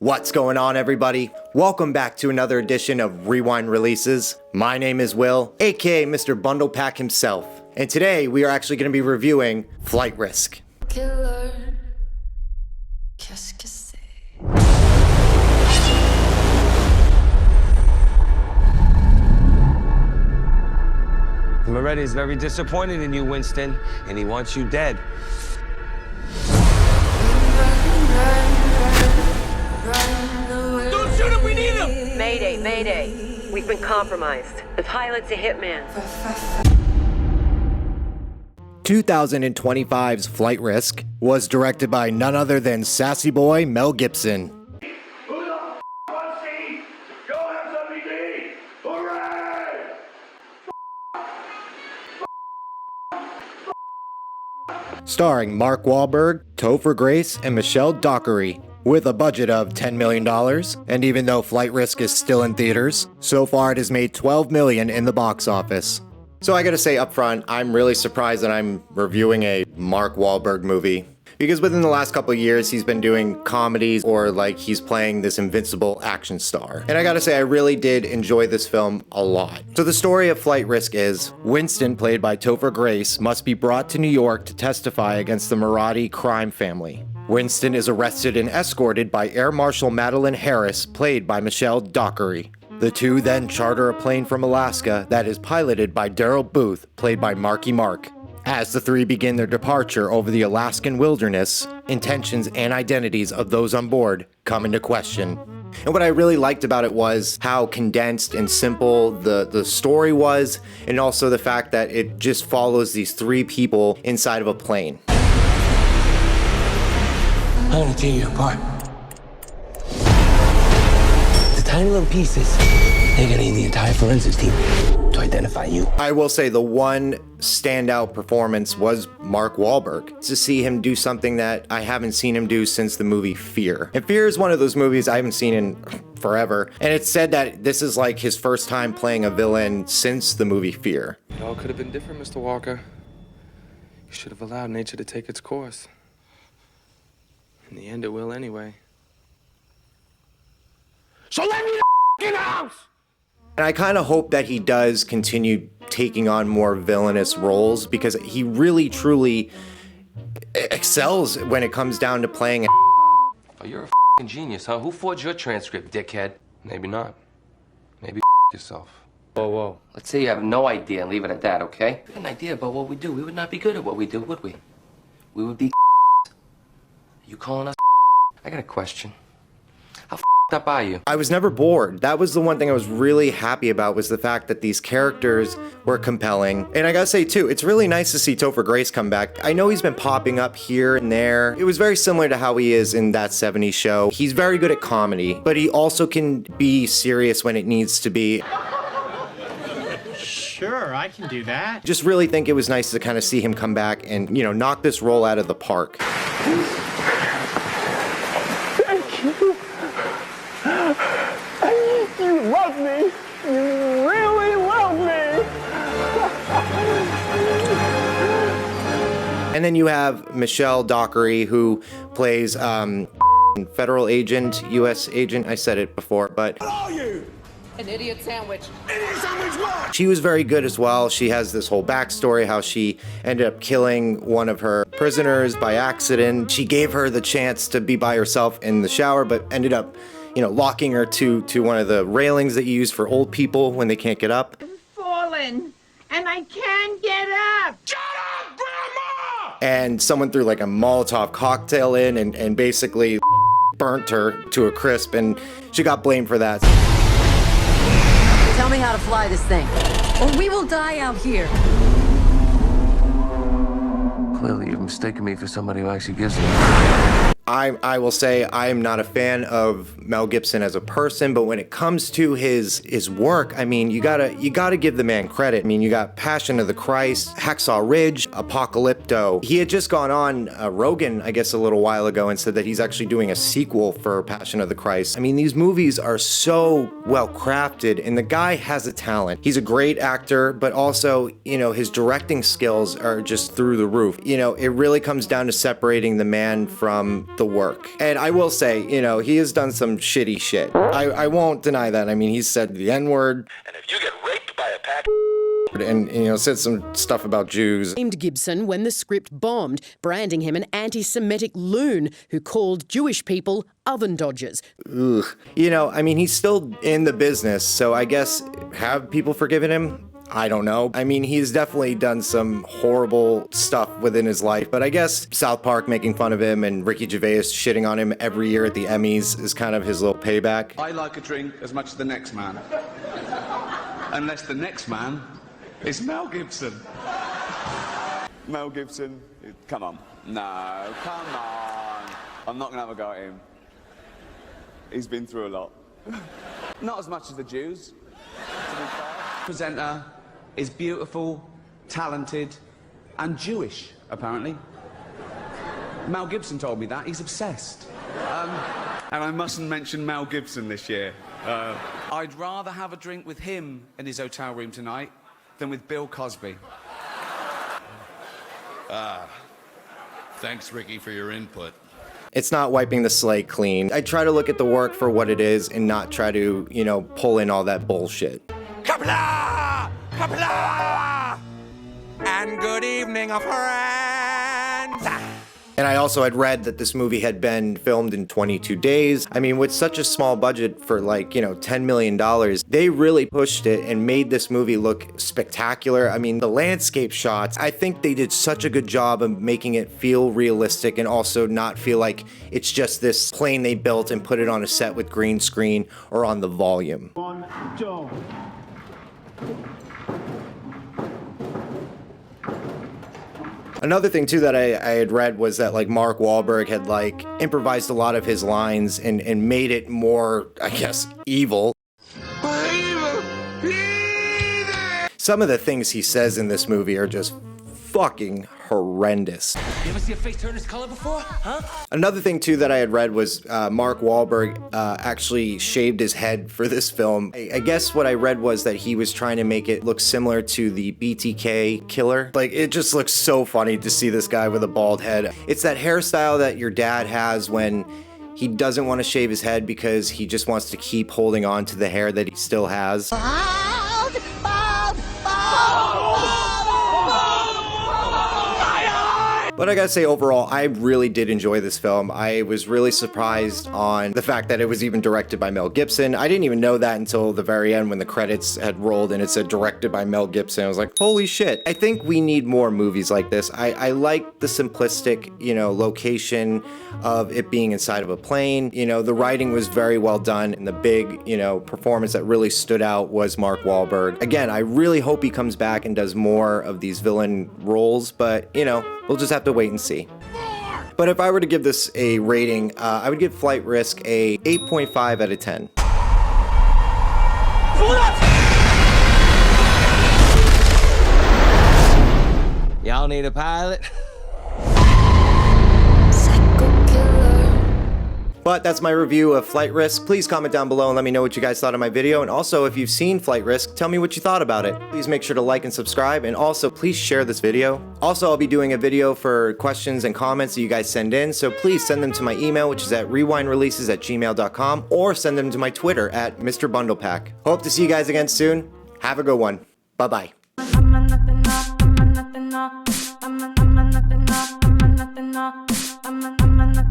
What's going on, everybody? Welcome back to another edition of Rewind Releases. My name is Will, aka Mr. Bundle Pack himself, and today we are actually going to be reviewing Flight Risk. Killer, qu'est-ce que c'est? Moretti is very disappointed in you, Winston, and he wants you dead. Don't shoot him, we need him! Mayday, mayday. We've been compromised. The pilot's a hitman. 2025's Flight Risk was directed by none other than sassy boy Mel Gibson. Who the f*** wants to eat? Go have something to eat! Hooray! Starring Mark Wahlberg, Topher Grace, and Michelle Dockery. With a budget of $10 million, and even though Flight Risk is still in theaters, so far it has made $12 million in the box office. So I gotta say up front, I'm really surprised that I'm reviewing a Mark Wahlberg movie. Because within the last couple of years, he's been doing comedies or like he's playing this invincible action star. And I gotta say, I really did enjoy this film a lot. So the story of Flight Risk is, Winston, played by Topher Grace, must be brought to New York to testify against the Marathi crime family. Winston is arrested and escorted by Air Marshal Madeline Harris, played by Michelle Dockery. The two then charter a plane from Alaska that is piloted by Daryl Booth, played by Marky Mark. As the three begin their departure over the Alaskan wilderness, intentions and identities of those on board come into question. And what I really liked about it was how condensed and simple the story was, and also the fact that it just follows these three people inside of a plane. I'm gonna tear you apart. The tiny little pieces, they're gonna need the entire forensics team to identify you. I will say the one standout performance was Mark Wahlberg. To see him do something that I haven't seen him do since the movie Fear. And Fear is one of those movies I haven't seen in forever. And it's said that this is like his first time playing a villain since the movie Fear. It all could have been different, Mr. Walker. You should have allowed nature to take its course. In the end, it will anyway. So let me in the house! And I kind of hope that he does continue taking on more villainous roles, because he really truly excels when it comes down to playing. Oh, you're a f***ing genius, huh? Who forged your transcript, dickhead? Maybe not. Maybe yourself. Whoa, whoa. Let's say you have no idea and leave it at that, okay? If you had an idea about what we do, we would not be good at what we do, would we? We would be You calling us? I got a question. How up are you? I was never bored. That was the one thing I was really happy about, was the fact that these characters were compelling. And I gotta say too, it's really nice to see Topher Grace come back. I know he's been popping up here and there. It was very similar to how he is in That 70s Show. He's very good at comedy, but he also can be serious when it needs to be. Sure, I can do that. Just really think it was nice to kind of see him come back and, you know, knock this role out of the park. You love me! You really love me! And then you have Michelle Dockery, who plays federal agent, U.S. agent. I said it before, but An idiot sandwich. Idiot sandwich what? she was very good as well. She has this whole backstory, how she ended up killing one of her prisoners by accident. She gave her the chance to be by herself in the shower, but ended up, you know, locking her to one of the railings that you use for old people when they can't get up. Fallen, and I can't get up. Shut up, Grandma! And someone threw like a Molotov cocktail in and basically burnt her to a crisp, and she got blamed for that. Tell me how to fly this thing, or we will die out here. Clearly, you've mistaken me for somebody who actually gives a I will say I am not a fan of Mel Gibson as a person, but when it comes to his work, I mean, you gotta give the man credit. I mean, you got Passion of the Christ, Hacksaw Ridge, Apocalypto. He had just gone on Rogan, I guess, a little while ago and said that he's actually doing a sequel for Passion of the Christ. I mean, these movies are so well crafted, and the guy has a talent. He's a great actor, but also, you know, his directing skills are just through the roof. You know, it really comes down to separating the man from the work. And I will say, you know, he has done some shitty shit. I won't deny that. I mean, he's said the N-word. And if you get raped by a pack And, you know, said some stuff about Jews. Named Gibson when the script bombed, branding him an anti-Semitic loon who called Jewish people oven dodgers. Ugh. You know, I mean, he's still in the business, so I guess, have people forgiven him? I don't know. I mean, he's definitely done some horrible stuff within his life, but I guess South Park making fun of him and Ricky Gervais shitting on him every year at the Emmys is kind of his little payback. I like a drink as much as the next man. Unless the next man is Mel Gibson. Mel Gibson, come on. No, come on. I'm not going to have a go at him. He's been through a lot. Not as much as the Jews, to be fair. Presenter is beautiful, talented, and Jewish, apparently. Mel Gibson told me that. He's obsessed. And I mustn't mention Mel Gibson this year. I'd rather have a drink with him in his hotel room tonight than with Bill Cosby. Thanks, Ricky, for your input. It's not wiping the slate clean. I try to look at the work for what it is and not try to, you know, pull in all that bullshit. Kapla! Kapla! And good evening, friends! And I also had read that this movie had been filmed in 22 days. I mean, with such a small budget for like, you know, $10 million, they really pushed it and made this movie look spectacular. I mean, the landscape shots, I think they did such a good job of making it feel realistic and also not feel like it's just this plane they built and put it on a set with green screen or on the volume. 1, 2. Another thing too that I had read was that like Mark Wahlberg had like improvised a lot of his lines and made it more, I guess, evil. Some of the things he says in this movie are just fucking horrendous. You ever see a face turn its color before? Huh? Another thing too that I had read was Mark Wahlberg actually shaved his head for this film. I guess what I read was that he was trying to make it look similar to the BTK killer. Like, it just looks so funny to see this guy with a bald head. It's that hairstyle that your dad has when he doesn't want to shave his head because he just wants to keep holding on to the hair that he still has. But I gotta say, overall, I really did enjoy this film. I was really surprised on the fact that it was even directed by Mel Gibson. I didn't even know that until the very end when the credits had rolled and it said directed by Mel Gibson. I was like, holy shit. I think we need more movies like this. I like the simplistic, you know, location of it being inside of a plane. You know, the writing was very well done, and the big, you know, performance that really stood out was Mark Wahlberg. Again, I really hope he comes back and does more of these villain roles, but, you know, we'll just have to wait and see. But if I were to give this a rating, I would give Flight Risk a 8.5 out of 10. Y'all need a pilot? But that's my review of Flight Risk. Please comment down below and let me know what you guys thought of my video. And also, if you've seen Flight Risk, tell me what you thought about it. Please make sure to like and subscribe. And also, please share this video. Also, I'll be doing a video for questions and comments that you guys send in. So please send them to my email, which is at rewindreleases@gmail.com, or send them to my Twitter at Mr. Bundlepack. Hope to see you guys again soon. Have a good one. Bye-bye. I'm a